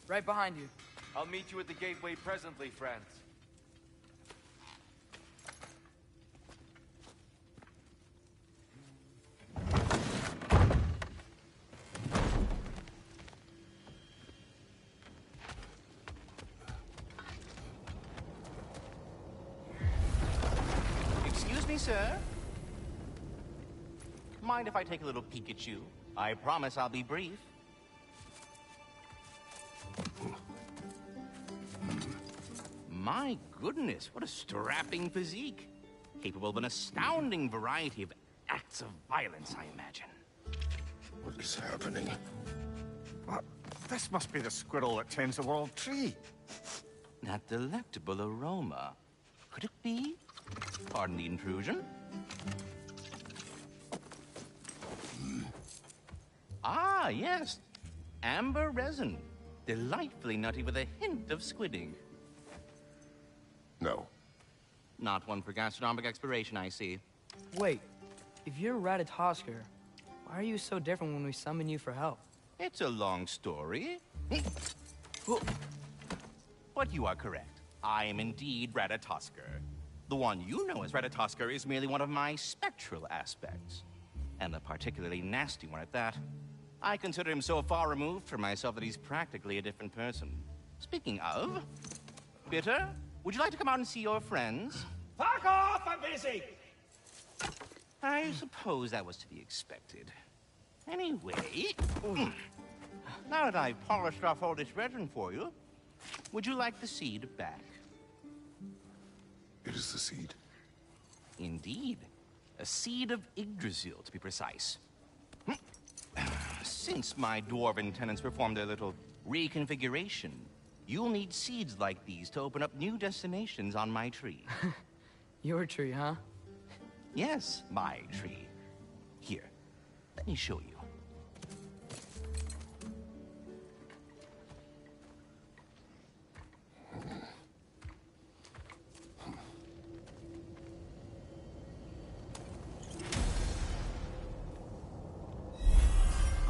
Right behind you. I'll meet you at the gateway presently, friends. Excuse me, sir? Mind if I take a little peek at you? I promise I'll be brief. My goodness, what a strapping physique. Capable of an astounding variety of acts of violence, I imagine. What is happening? This must be the squirrel that tends the world tree. That delectable aroma. Could it be? Pardon the intrusion. Ah, yes. Amber resin. Delightfully nutty with a hint of squidding. No. Not one for gastronomic exploration, I see. Wait, if you're Ratatoskr, why are you so different when we summon you for help? It's a long story. But you are correct. I am indeed Ratatoskr. The one you know as Ratatoskr is merely one of my spectral aspects. And a particularly nasty one at that. I consider him so far removed from myself that he's practically a different person. Speaking of, Bitter, would you like to come out and see your friends? Fuck off! I'm busy! I suppose that was to be expected. Anyway, now that I've polished off all this resin for you, would you like the seed back? It is the seed. Indeed. A seed of Yggdrasil, to be precise. Since my dwarven tenants performed their little reconfiguration, you'll need seeds like these to open up new destinations on my tree. Your tree, huh? Yes, my tree. Here, let me show you.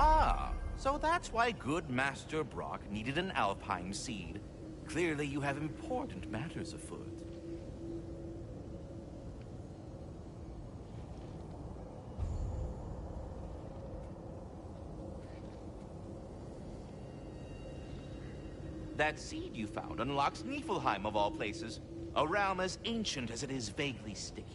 Ah, so that's why good Master Brock needed an Alpheim seed. Clearly you have important matters afoot. That seed you found unlocks Niflheim of all places, a realm as ancient as it is vaguely sticky.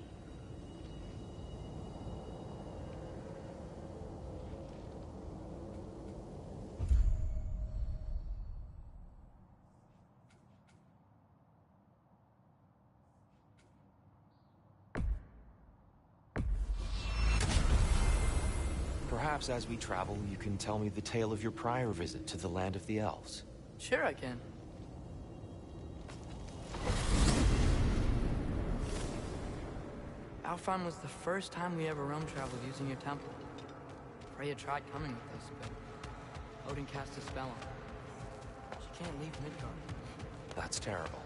Perhaps as we travel, you can tell me the tale of your prior visit to the land of the elves. Sure I can. Alfheim was the first time we ever realm traveled using your temple. Freya tried coming with us, but Odin cast a spell on her. She can't leave Midgard. That's terrible.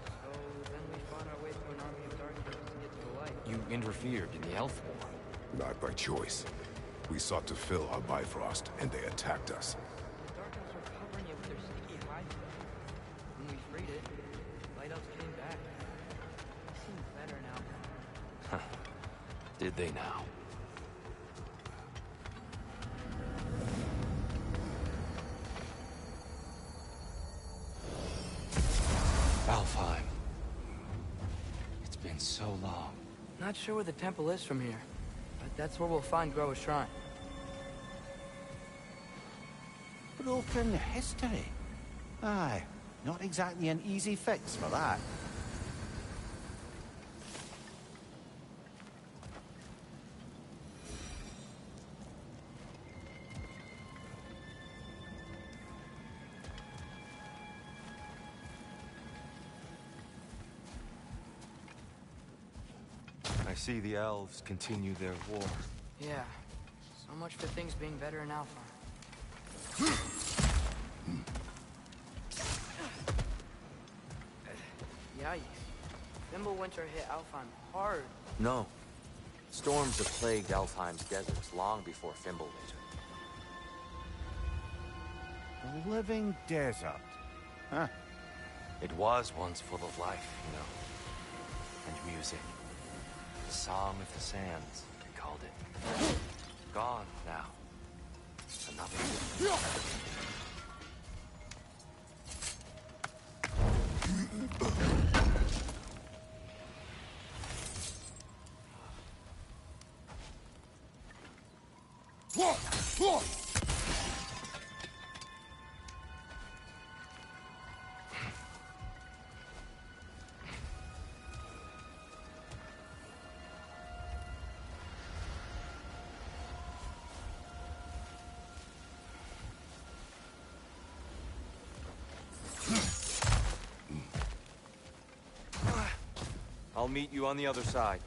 So then we fought our way through an army of darkness to get to the light. You interfered in the elf war. Not by choice. We sought to fill our Bifrost, and they attacked us. The darkness were covering it with their sticky hide stuff. When we freed it, light elves came back. They seem better now. Did they now? Alfheim. It's been so long. Not sure where the temple is from here, but that's where we'll find Groa's shrine. Broken history. Aye, not exactly an easy fix for that. I see the elves continue their war. Yeah, so much for things being better in Alpheim. Yikes. Winter hit Alfheim hard. No. Storms have plagued Alfheim's deserts long before Fimbulwinter. A living desert. Huh. It was once full of life, you know. And music. The Song of the Sands, they called it. Gone now. Another. I'll meet you on the other side.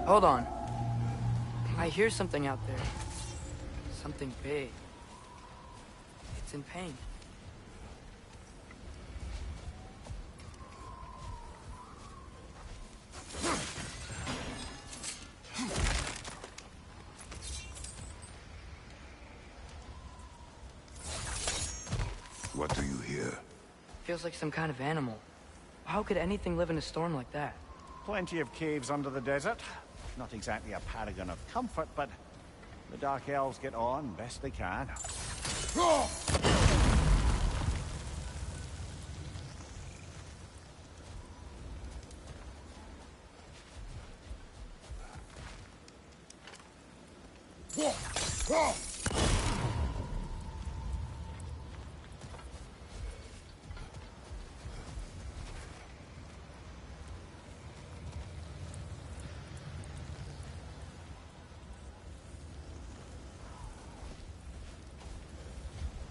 Hold on. I hear something out there. Something big. It's in pain. What do you hear? Feels like some kind of animal. How could anything live in a storm like that? Plenty of caves under the desert. Not exactly a paragon of comfort, but the Dark Elves get on best they can.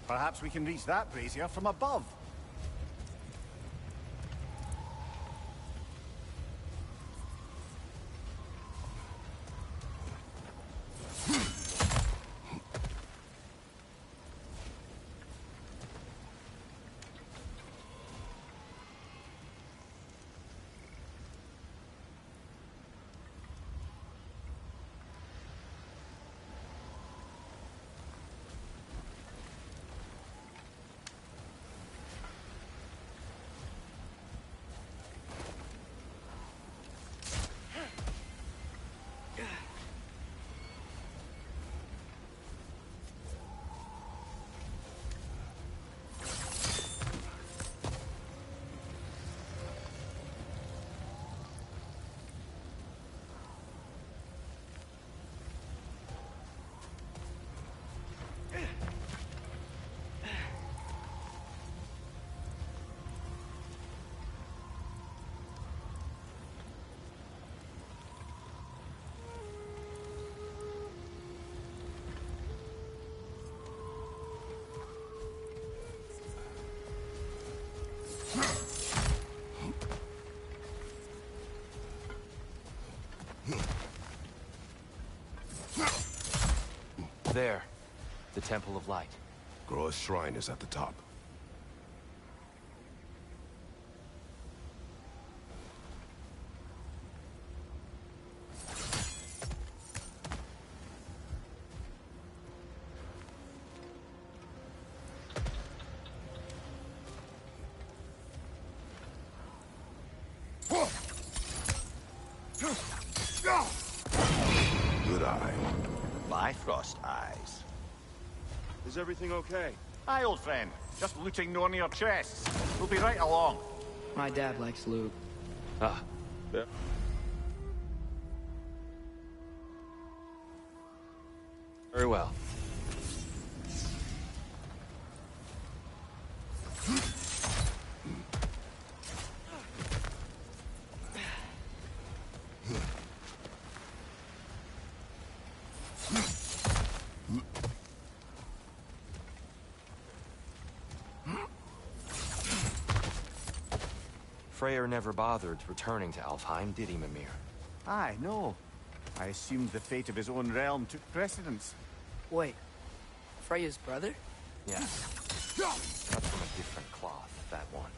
Perhaps we can reach that brazier from above. There. The Temple of Light. Groa's shrine is at the top. Good eye. Bifrost eyes. Is everything okay? Aye, old friend. Just looting no near chests. We'll be right along. My dad likes loot. Ah. Yeah. Very well. Freyr never bothered returning to Alfheim, did he, Mimir? Aye, no. I assumed the fate of his own realm took precedence. Wait. Freya's brother? Yeah. Cut from a different cloth, that one.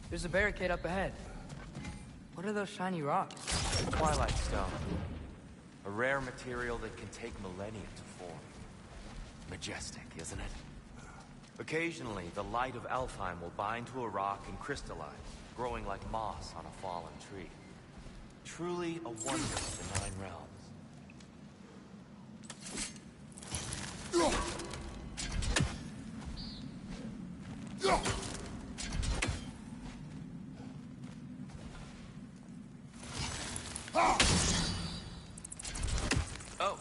There's a barricade up ahead. What are those shiny rocks? Twilight Stone. A rare material that can take millennia to form. Majestic, isn't it? Occasionally, the light of Alfheim will bind to a rock and crystallize, growing like moss on a fallen tree. Truly a wonder of the Nine Realms. Oh.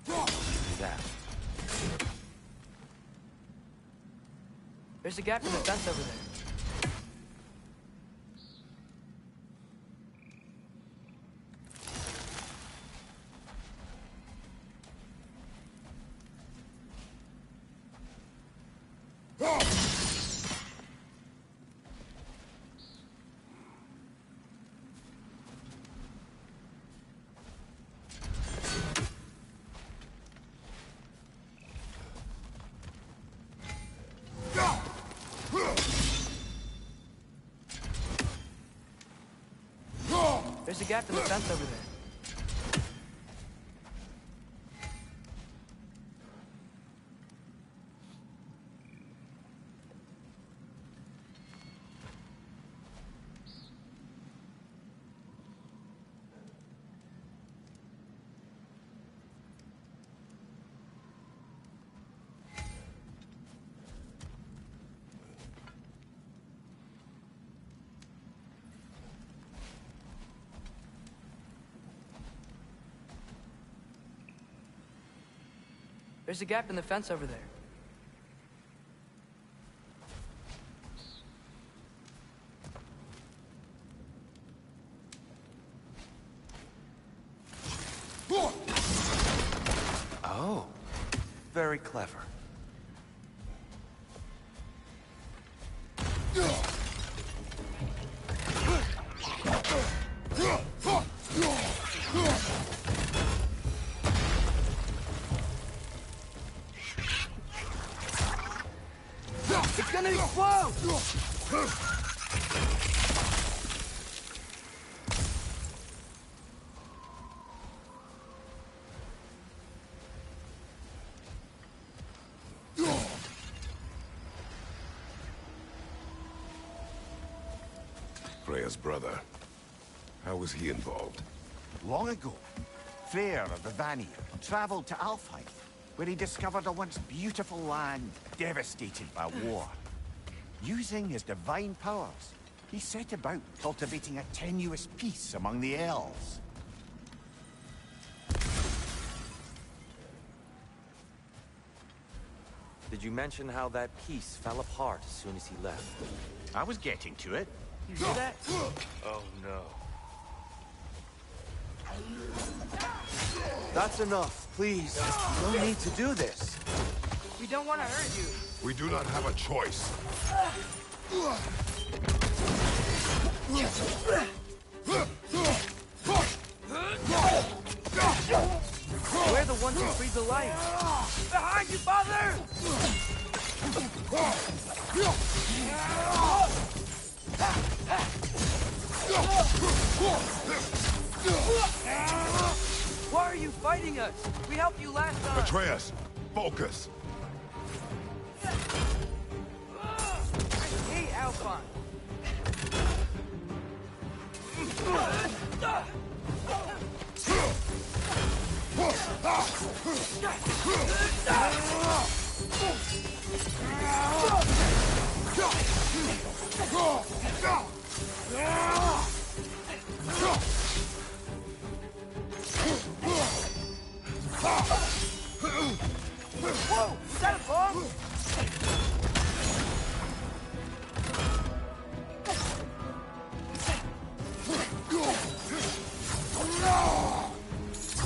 Do that. There's a gap in the fence over there. There's a gap in the fence over there. There's a gap in the fence over there. Oh, very clever. It's gonna explode! Freya's brother. How was he involved? Long ago, Freyr of the Vanir traveled to Alfheim, where he discovered a once beautiful land devastated by war. Using his divine powers, he set about cultivating a tenuous peace among the elves. Did you mention how that peace fell apart as soon as he left? I was getting to it. You hear that? Oh no. That's enough, please. No need to do this. We don't want to hurt you. We do not have a choice. We're the ones who freed the light. Behind you, father! Why are you fighting us? We helped you last time. Atreus, focus. I hate Alpheim. Whoa! Is that a bomb?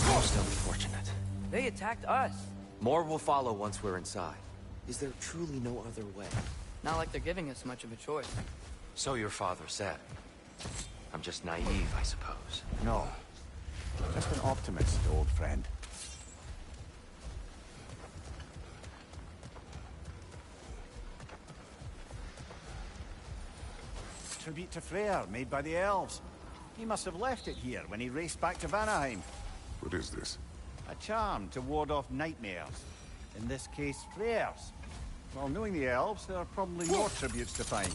Most unfortunate. They attacked us. More will follow once we're inside. Is there truly no other way? Not like they're giving us much of a choice. So your father said. I'm just naive, I suppose. No. Just an optimist, old friend. Tribute to Freyr, made by the elves. He must have left it here when he raced back to Vanaheim. What is this? A charm to ward off nightmares. In this case, Freyr's. Well, knowing the elves, there are probably more tributes to find.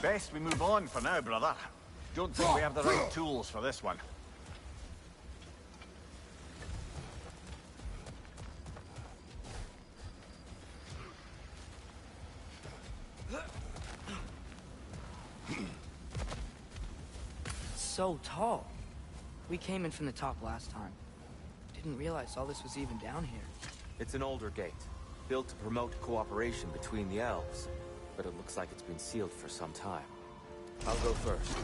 Best we move on for now, brother. Don't think we have the right tools for this one. So tall. We came in from the top last time. Didn't realize all this was even down here. It's an older gate, built to promote cooperation between the elves. But it looks like it's been sealed for some time. I'll go first.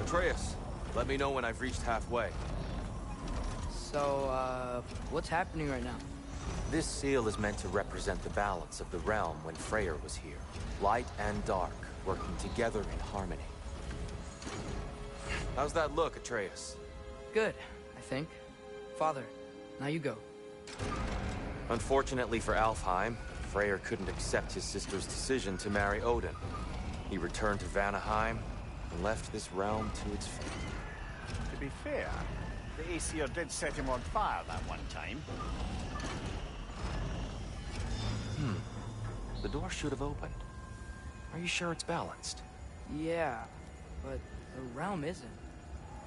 Atreus, let me know when I've reached halfway. So, what's happening right now? This seal is meant to represent the balance of the realm when Freyr was here. Light and dark, working together in harmony. How's that look, Atreus? Good, I think. Father, now you go. Unfortunately for Alfheim, Freyr couldn't accept his sister's decision to marry Odin. He returned to Vanaheim and left this realm to its fate. To be fair, the Aesir did set him on fire that one time. The door should have opened. Are you sure it's balanced? Yeah, but the realm isn't.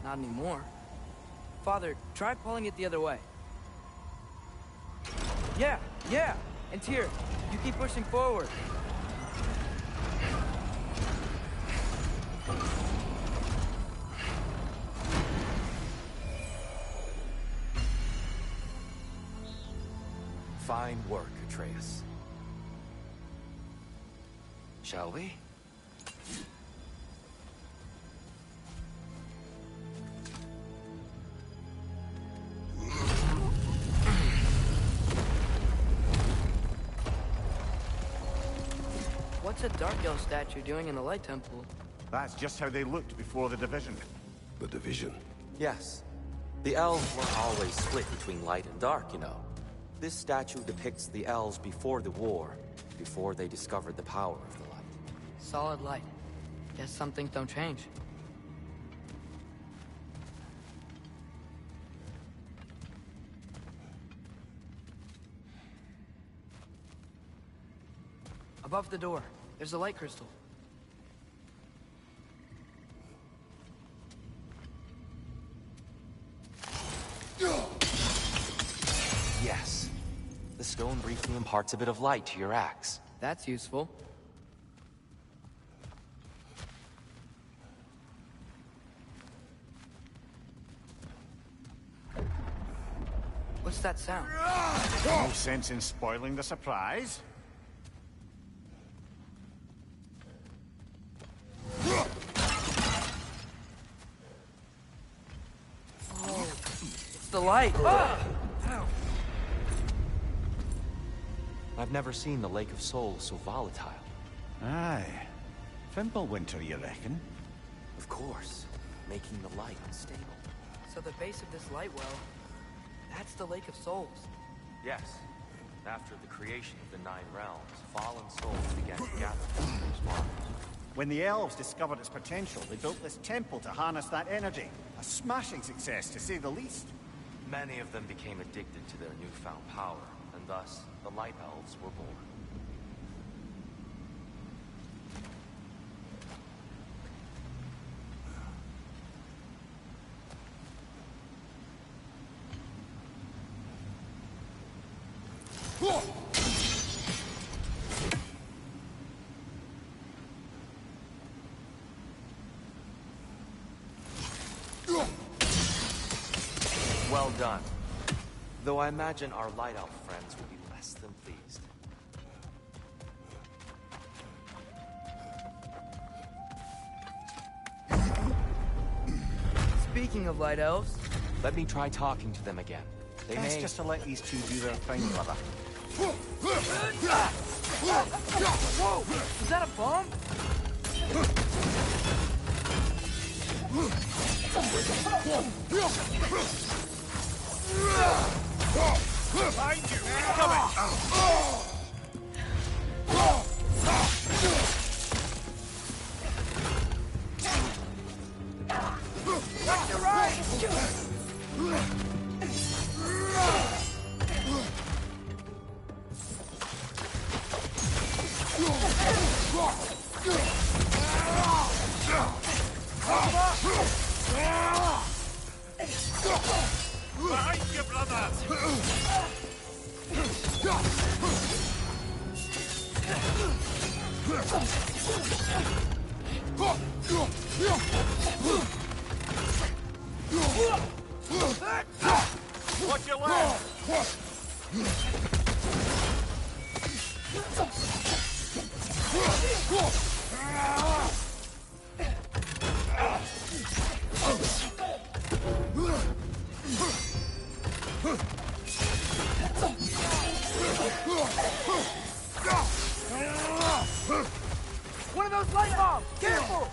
Not anymore. Father, try pulling it the other way. Yeah! And Tyr, you keep pushing forward. Fine work, Atreus. Shall we? What's a Dark Elf statue doing in the Light Temple? That's just how they looked before the division. The division. Yes. The elves weren't always split between light and dark, you know. This statue depicts the elves before the war, before they discovered the power of the light. Solid light. Guess some things don't change. Above the door, there's a light crystal. Yes. The stone briefly imparts a bit of light to your axe. That's useful. What's that sound? No sense in spoiling the surprise. It's the light! Ah! I've never seen the Lake of Souls so volatile. Aye. Fimbulwinter, you reckon? Of course, making the light unstable. So the base of this light well, that's the Lake of Souls. Yes. After the creation of the Nine Realms, fallen souls began to gather from those waters. When the elves discovered its potential, they built this temple to harness that energy. A smashing success, to say the least. Many of them became addicted to their newfound power, and thus, the Light Elves were born. done. Though I imagine our Light Elf friends will be less than pleased. Speaking of light elves, Let me try talking to them again. They Best may... just to let these two do their thing, brother. is that a bomb? Behind you! Coming! Left to right! Behind you, brother! Watch your left! One of those light bombs! Careful!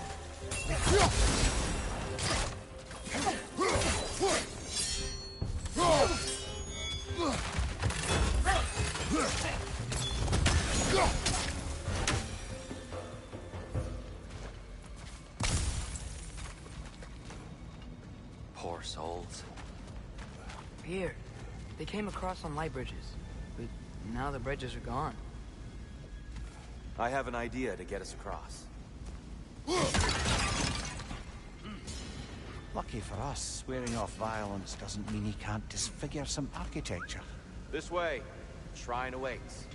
Poor souls. Here. They came across on light bridges. But now the bridges are gone. I have an idea to get us across. Lucky for us, swearing off violence doesn't mean he can't disfigure some architecture. This way. Shrine awaits.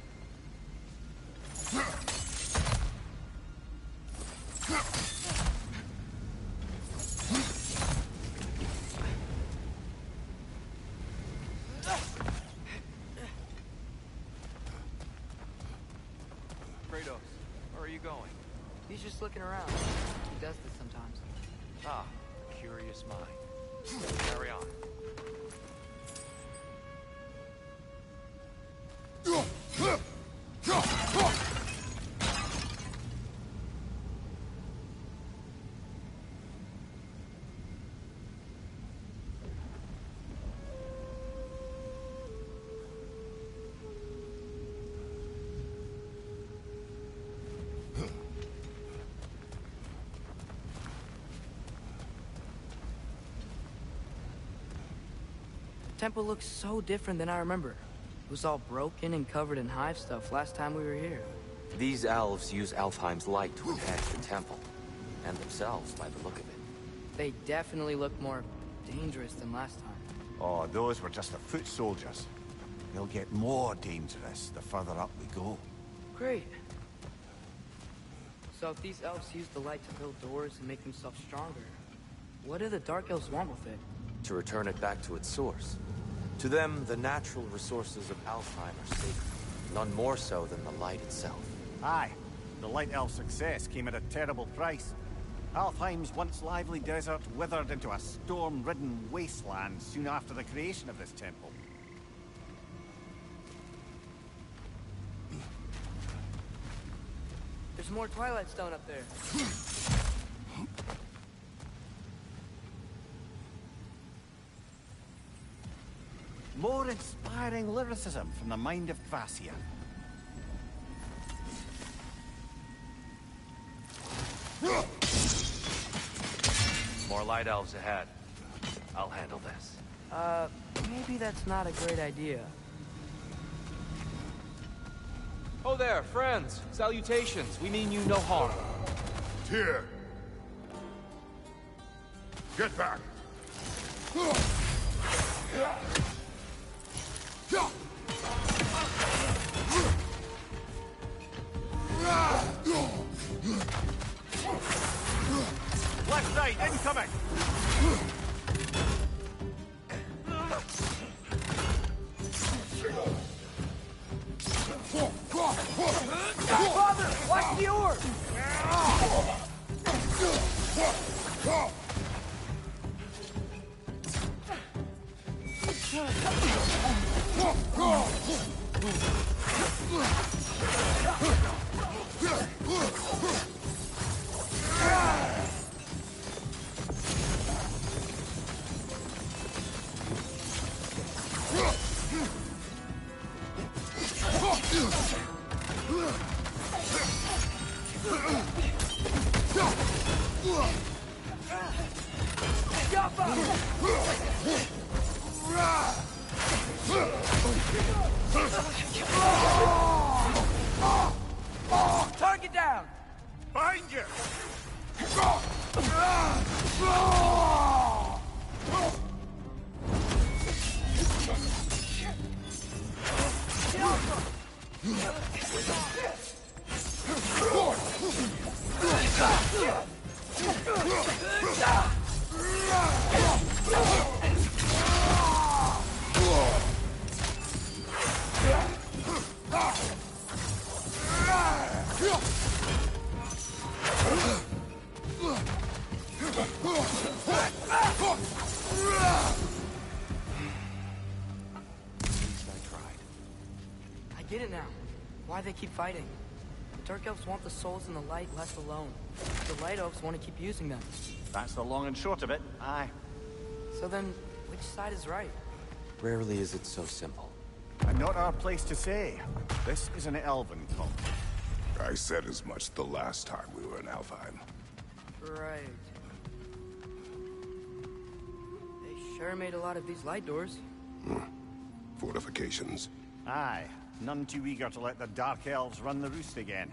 Kratos, where are you going? He's just looking around. He does this sometimes. Ah, curious mind. Carry on. Temple looks so different than I remember. It was all broken and covered in hive stuff last time we were here. These elves use Alfheim's light to enhance the temple, and themselves by the look of it. They definitely look more dangerous than last time. Oh, those were just the foot soldiers. They'll get more dangerous the further up we go. Great. So if these elves use the light to build doors and make themselves stronger, what do the Dark Elves want with it? To return it back to its source. To them, the natural resources of Alfheim are sacred, none more so than the light itself. Aye, the Light Elf success came at a terrible price. Alfheim's once lively desert withered into a storm-ridden wasteland soon after the creation of this temple. There's more Twilight Stone up there. More inspiring lyricism from the mind of Kvasir. More light elves ahead. I'll handle this. Maybe that's not a great idea. Oh there, friends. Salutations. We mean you no harm. Here. Get back. Left side, incoming! Father, watch the orb! Target down! Find you! I get it now. Why they keep fighting. The Dark Elves want the souls in the light left alone. The Light Elves want to keep using them. That's the long and short of it, aye. So then, which side is right? Rarely is it so simple. And not our place to say. This is an elven cult. I said as much the last time we were in Alfheim. Right. They sure made a lot of these light doors. Fortifications. Aye. None too eager to let the Dark Elves run the roost again.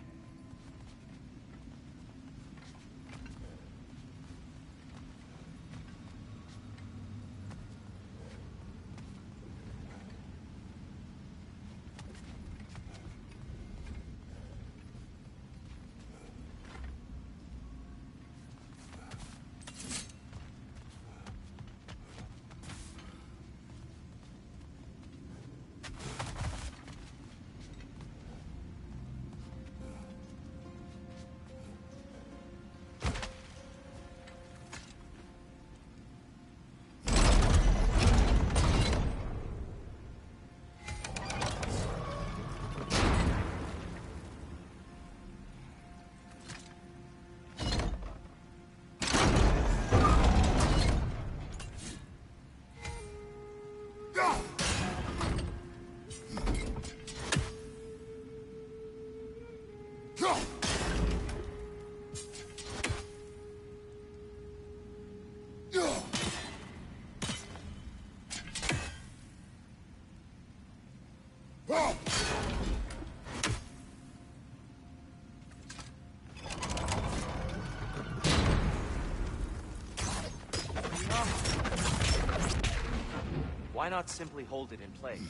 Why not simply hold it in place?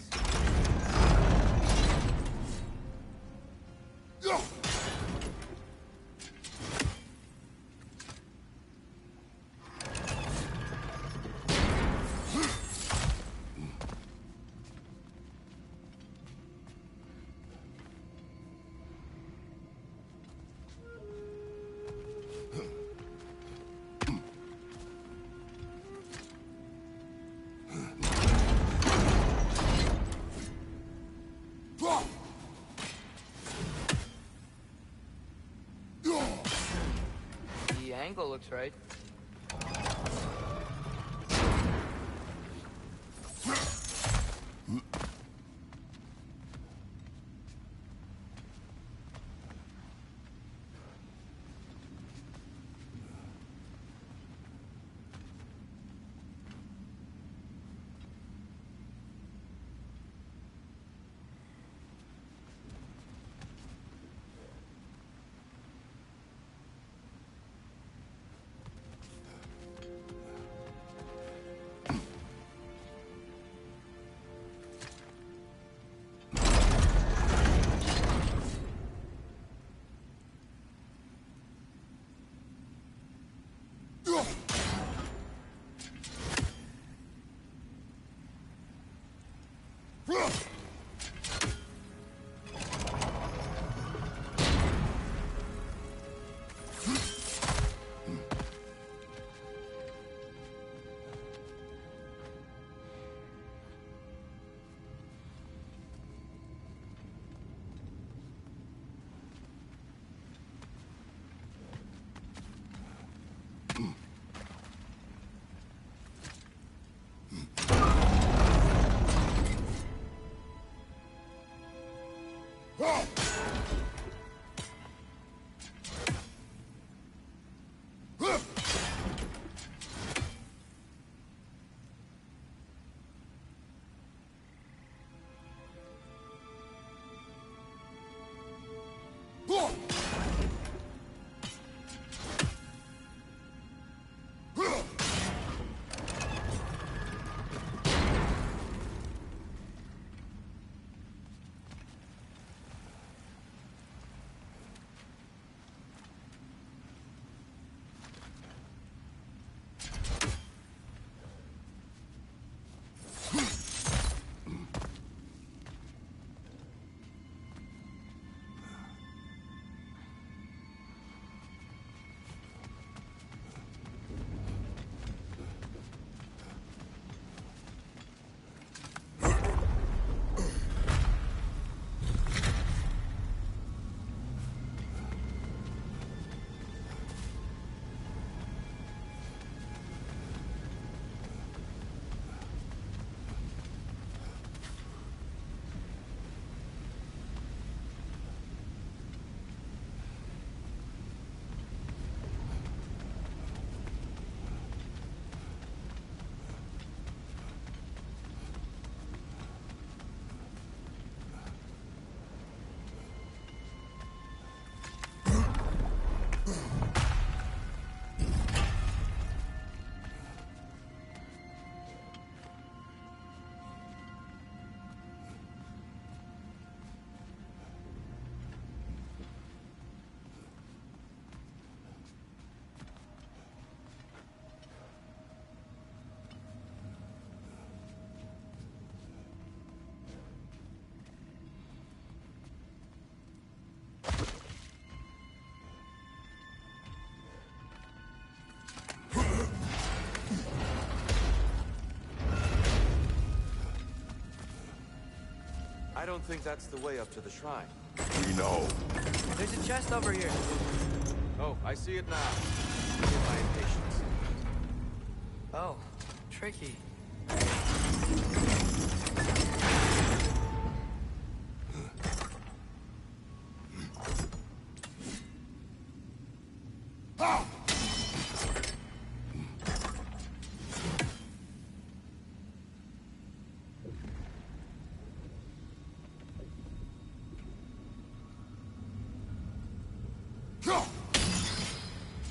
The angle looks right. I don't think that's the way up to the shrine. We know. There's a chest over here. Oh, I see it now. Forgive my impatience. Oh, tricky.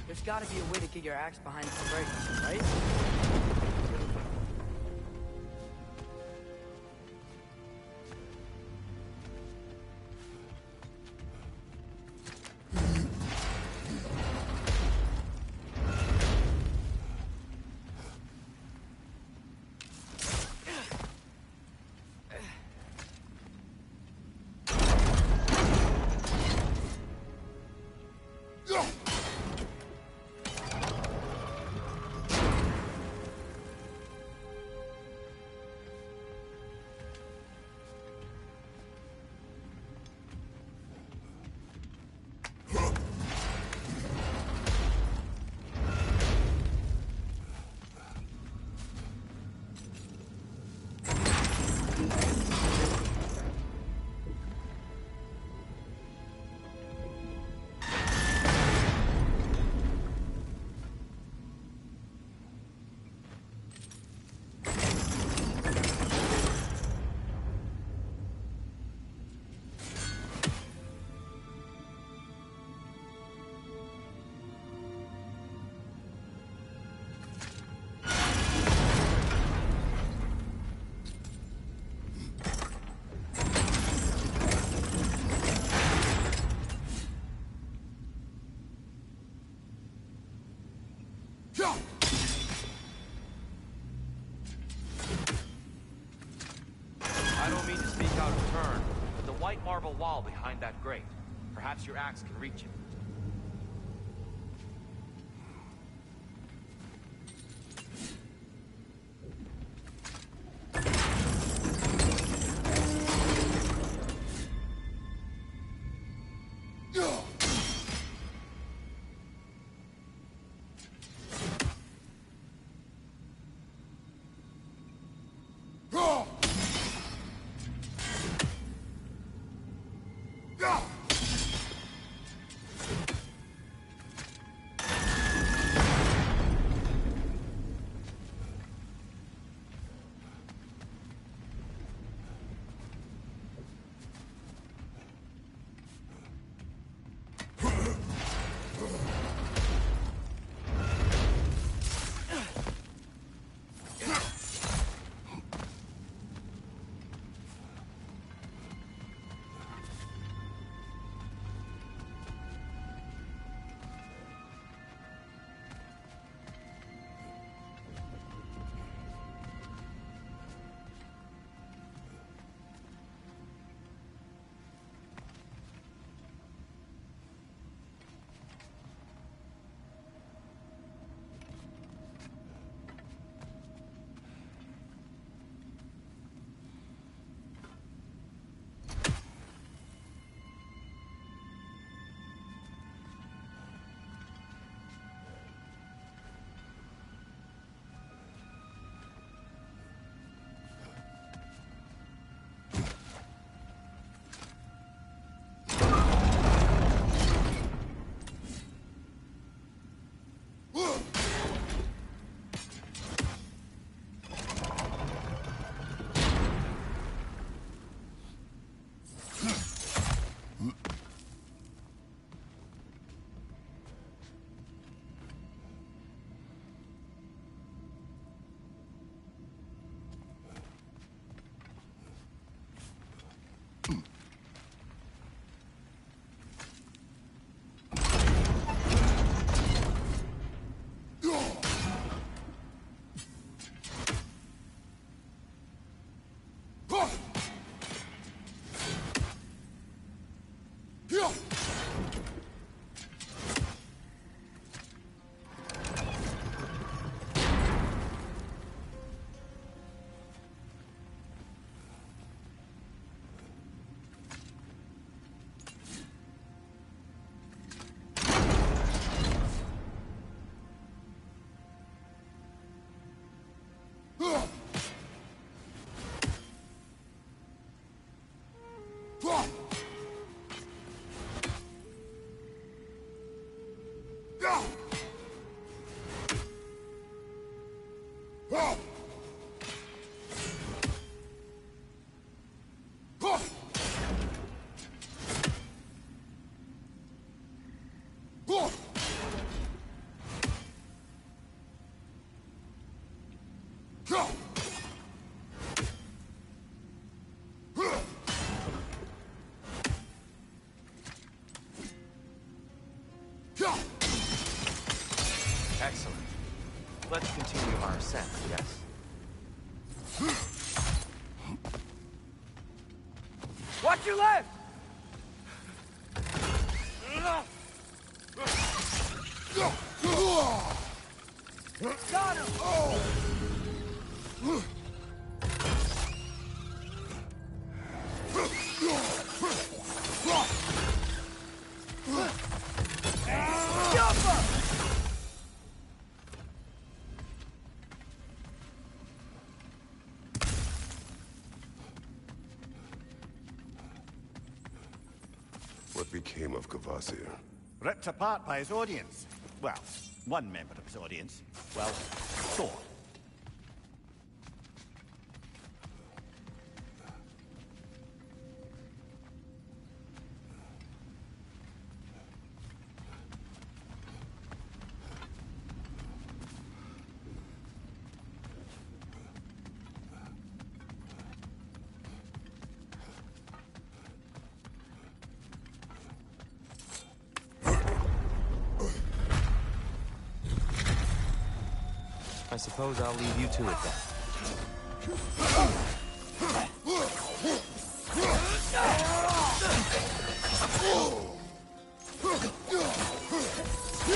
There's gotta be a way to get your axe behind some breaks, right? I don't mean to speak out of turn, but the white marble wall behind that grate. Perhaps your axe can reach it. Excellent. Let's continue our ascent, yes? Watch your left! Got him! What became of Kvasir? Ripped apart by his audience. Well, one member of his audience. Well, Thor. I suppose I'll leave you to it then.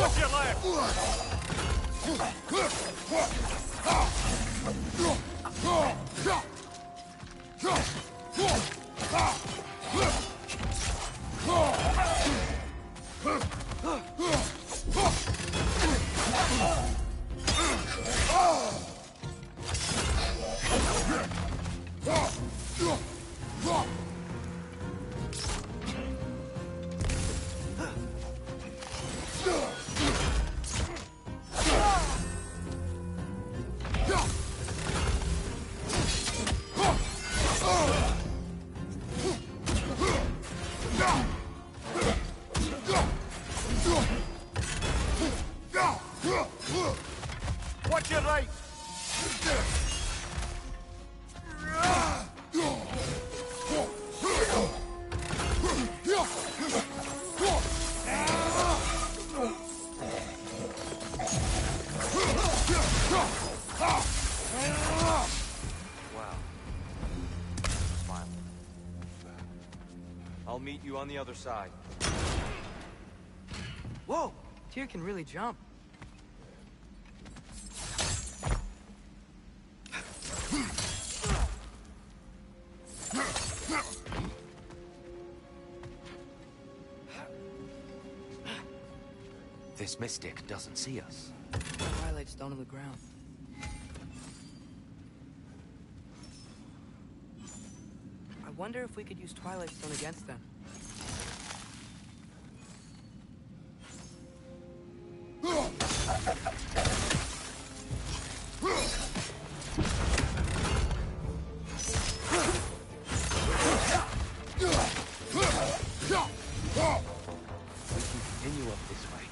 Watch your left! Watch your right! Wow. Smile. I'll meet you on the other side. Whoa! Tyr can really jump. This mystic doesn't see us. Twilight stone on the ground. I wonder if we could use Twilight Stone against them. We can continue up this way.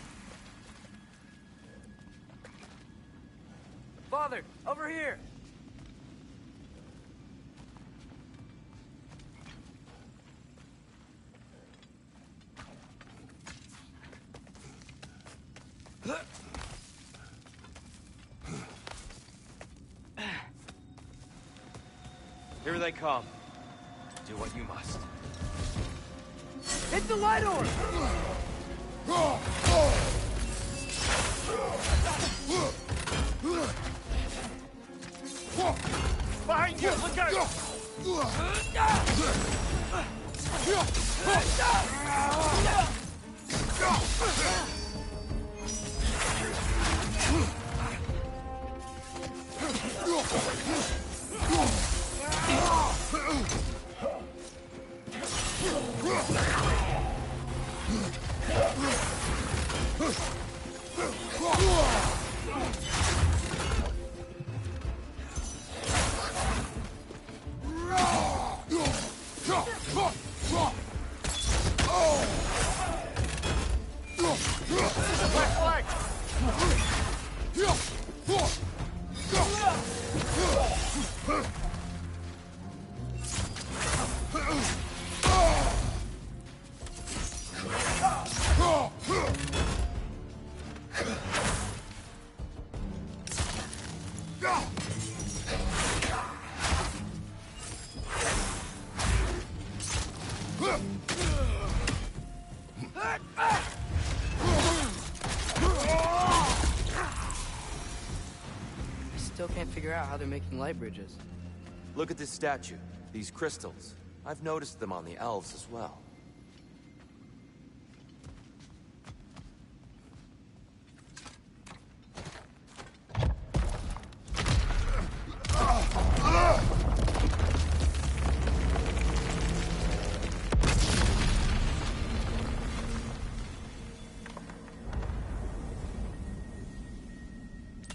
Father, over here! Here they come. Do what you must. Hit the light orb! Behind you! Look out! Still can't figure out how they're making light bridges. Look at this statue. These crystals. I've noticed them on the elves as well.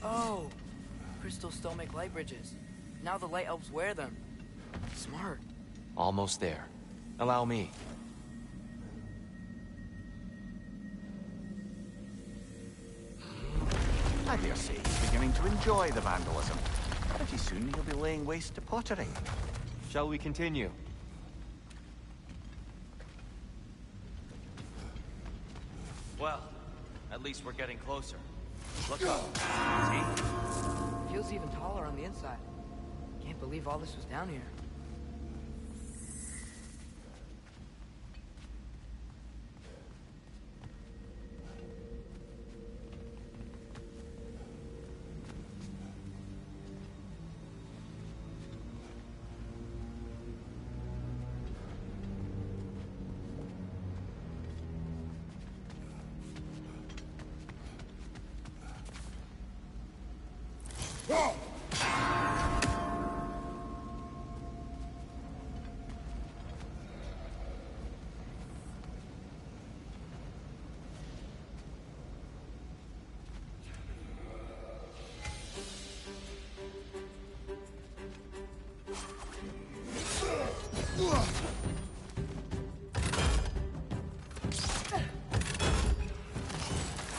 Oh! Crystals still make light bridges. Now the light elves wear them. Smart. Almost there. Allow me. I dare say he's beginning to enjoy the vandalism. Pretty soon he'll be laying waste to pottery. Shall we continue? Well, at least we're getting closer. Look up. See? Feels even taller on the inside. Can't believe all this was down here.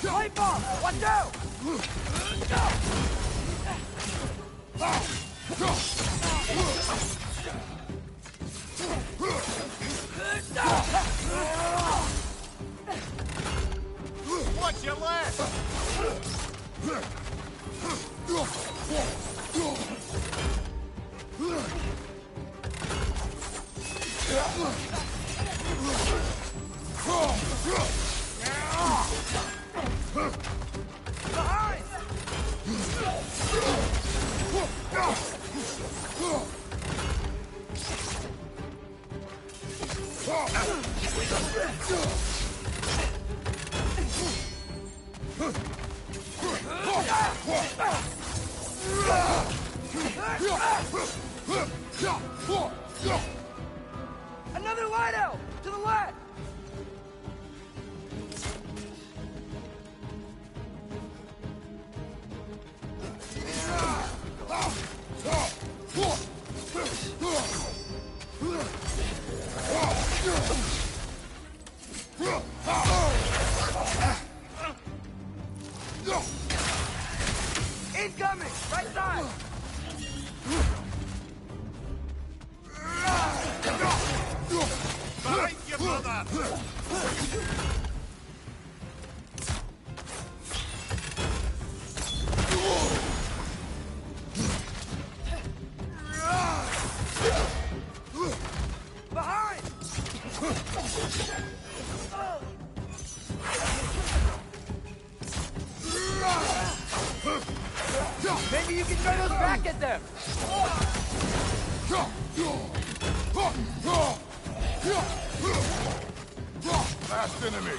Light bomb! Watch out! Watch your left! Another light elf! To the left! Incoming! Right side! Behind you, brother! Behind! you can throw those back at them! Last enemy.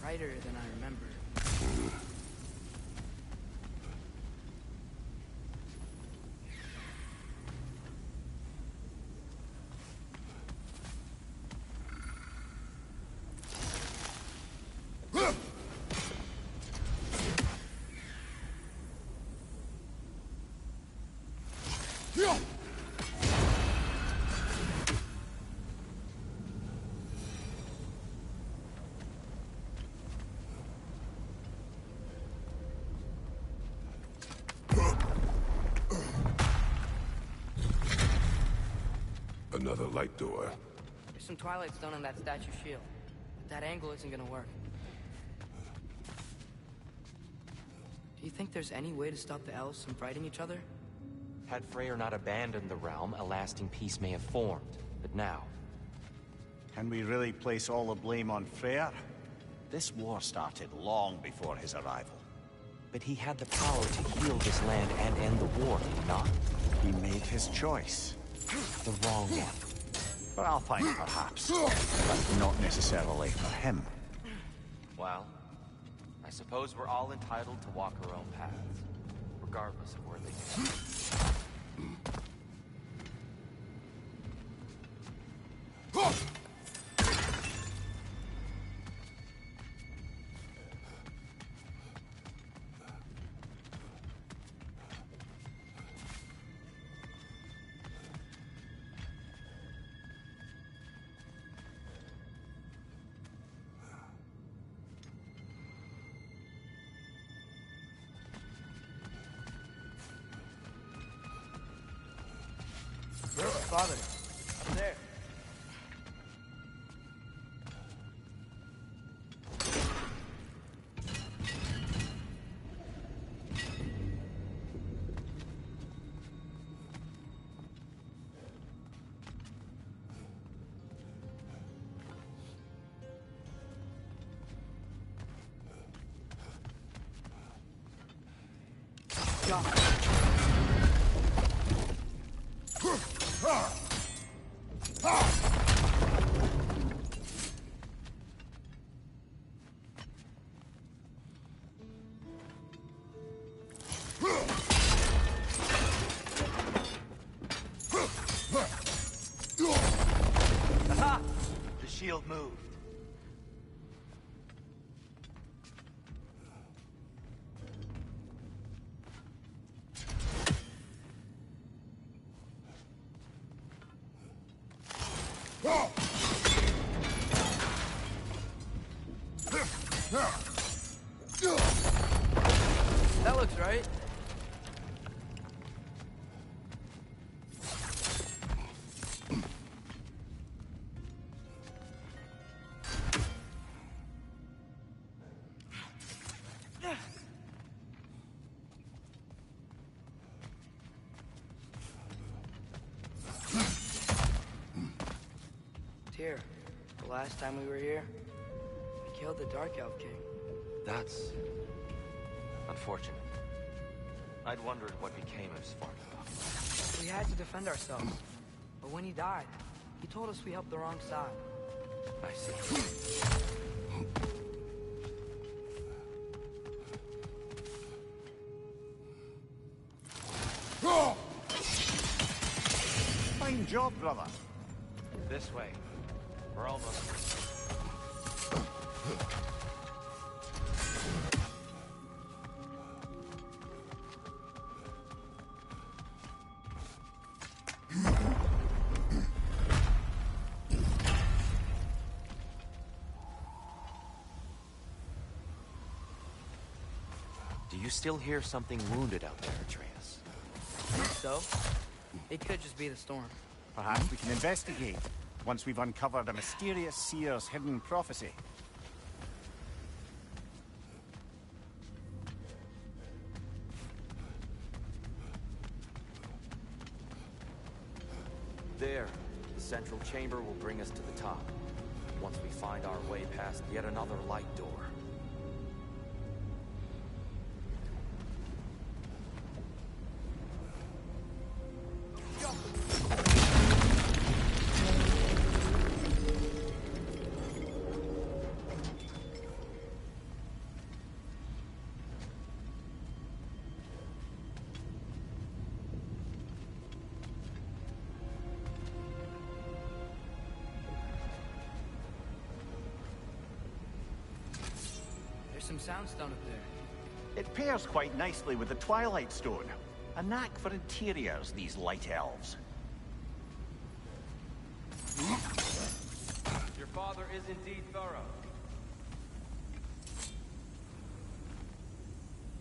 Brighter than I remember. Another light door. There's some Twilight Stone on that statue shield. But that angle isn't gonna work. Do you think there's any way to stop the elves from fighting each other? Had Freyr not abandoned the realm, a lasting peace may have formed. But now... Can we really place all the blame on Freyr? This war started long before his arrival. But he had the power to heal this land and end the war, did he not? He made his choice. The wrong one. For Alfheim, perhaps. But not necessarily for him. Well, I suppose we're all entitled to walk our own paths, regardless of where they lead. Father, up there. Aha! The shield moved. That looks right. Tyr, the last time we were here, we killed the Dark Elf King. That's... unfortunate. I'd wondered what became of Svartalfheim. We had to defend ourselves. But when he died, he told us we helped the wrong side. I see. Fine job, brother. This way. We're almost... Do you still hear something wounded out there, Atreus? Think so? It could just be the storm. Perhaps we can investigate once we've uncovered a mysterious seer's hidden prophecy. There. The central chamber will bring us to the top. Once we find our way past yet another light door. Some soundstone up there. It pairs quite nicely with the Twilight Stone. A knack for interiors, these light elves. Your father is indeed thorough.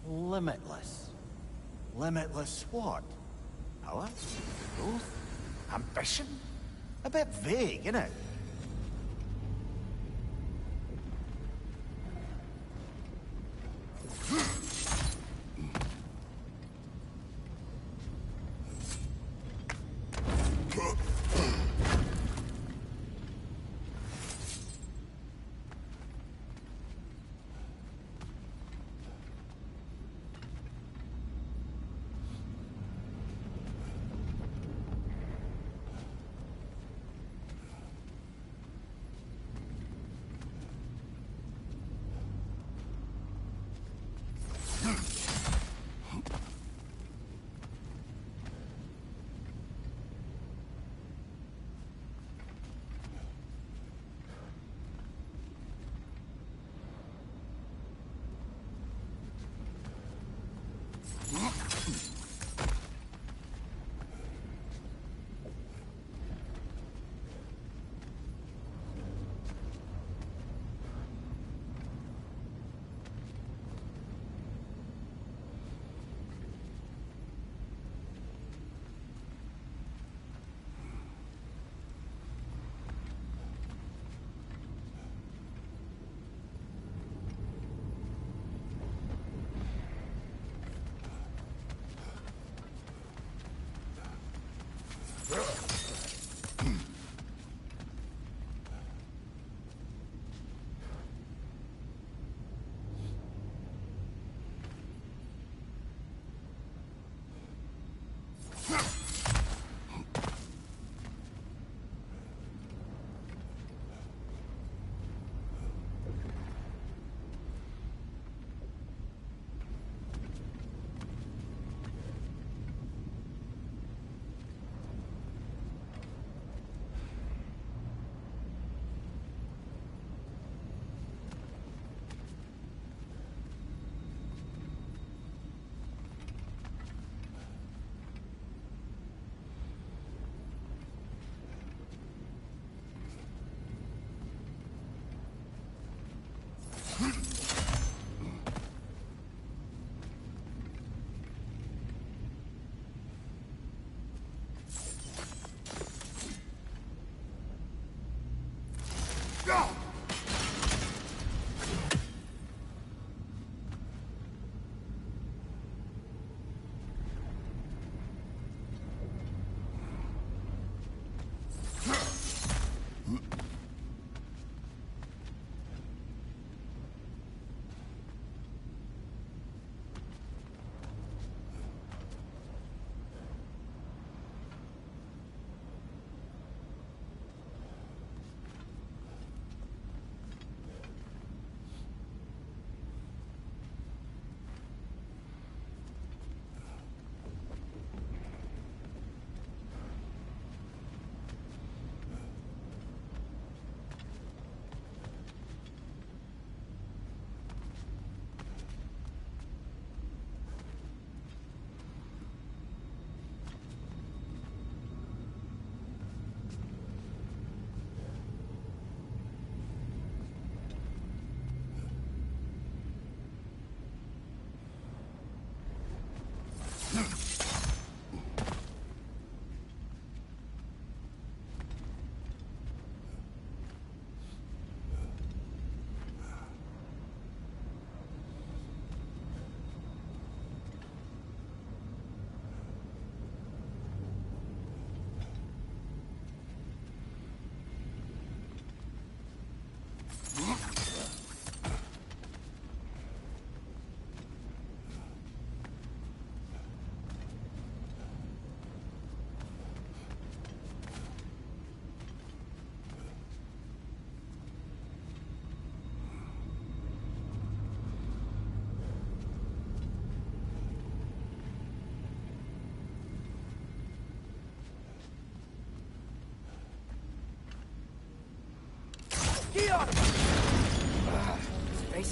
Limitless. Limitless what? Power? Growth? Ambition? A bit vague, isn't it?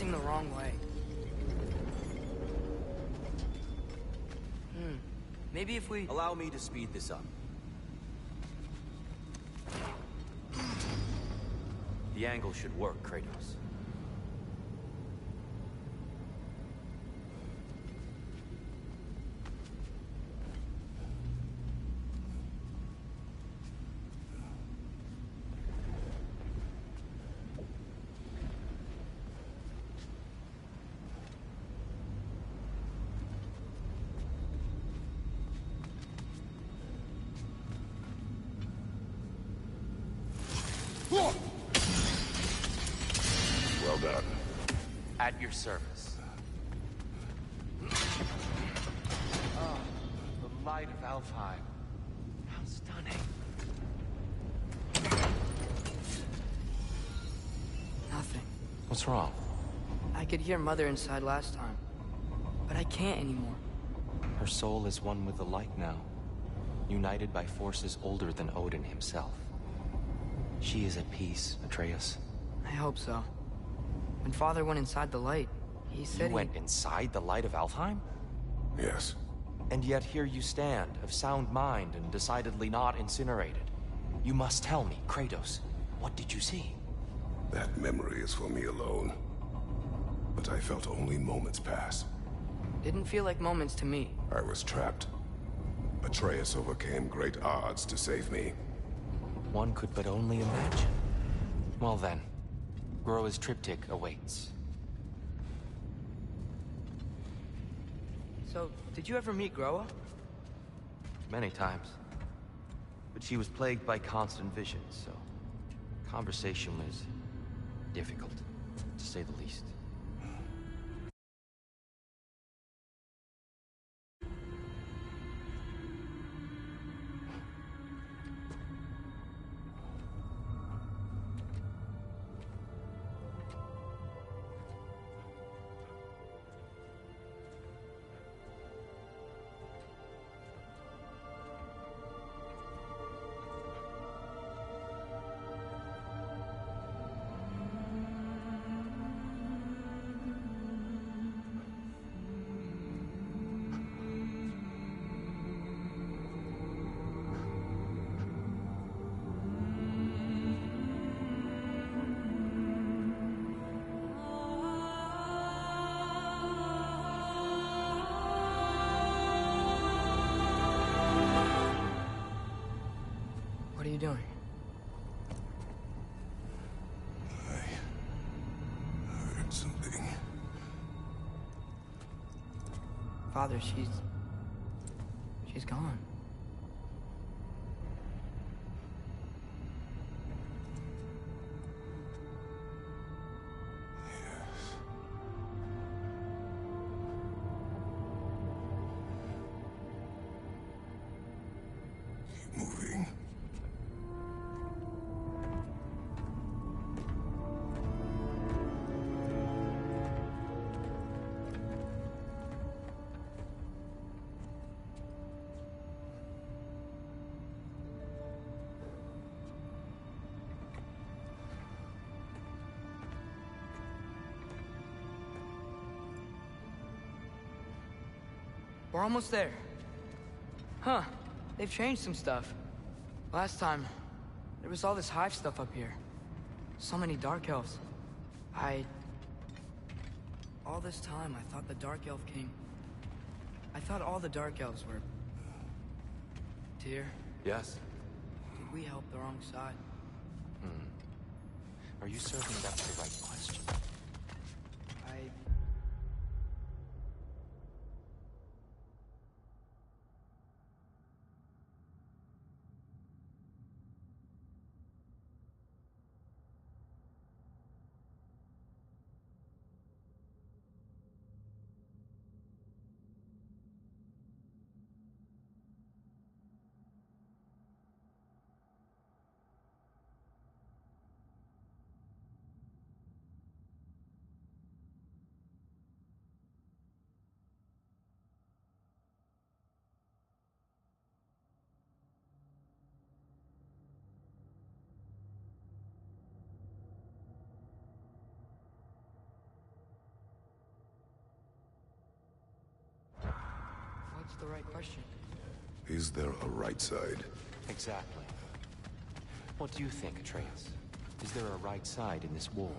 facing the wrong way. Maybe if we... Allow me to speed this up. The angle should work, Kratos. Well done. At your service. Oh, the light of Alfheim. How stunning. Nothing. What's wrong? I could hear Mother inside last time, but I can't anymore. Her soul is one with the light now, united by forces older than Odin himself. She is at peace, Atreus. I hope so. When Father went inside the light, he said You went inside the light of Alfheim? Yes. And yet here you stand, of sound mind and decidedly not incinerated. You must tell me, Kratos, what did you see? That memory is for me alone. But I felt only moments pass. Didn't feel like moments to me. I was trapped. Atreus overcame great odds to save me. One could but only imagine. Well then, Groa's triptych awaits. So, did you ever meet Groa? Many times. But she was plagued by constant visions, so conversation was difficult, to say the least. What are you doing? I heard something. Father, she's gone. Keep moving. We're almost there. Huh. They've changed some stuff. Last time, there was all this hive stuff up here. So many Dark Elves. All this time, I thought the Dark Elf King... I thought all the Dark Elves were... Tyr, Yes? did we help the wrong side? Are you certain that's the right question? the right question. Is there a right side? Exactly. What do you think, Atreus? Is there a right side in this war?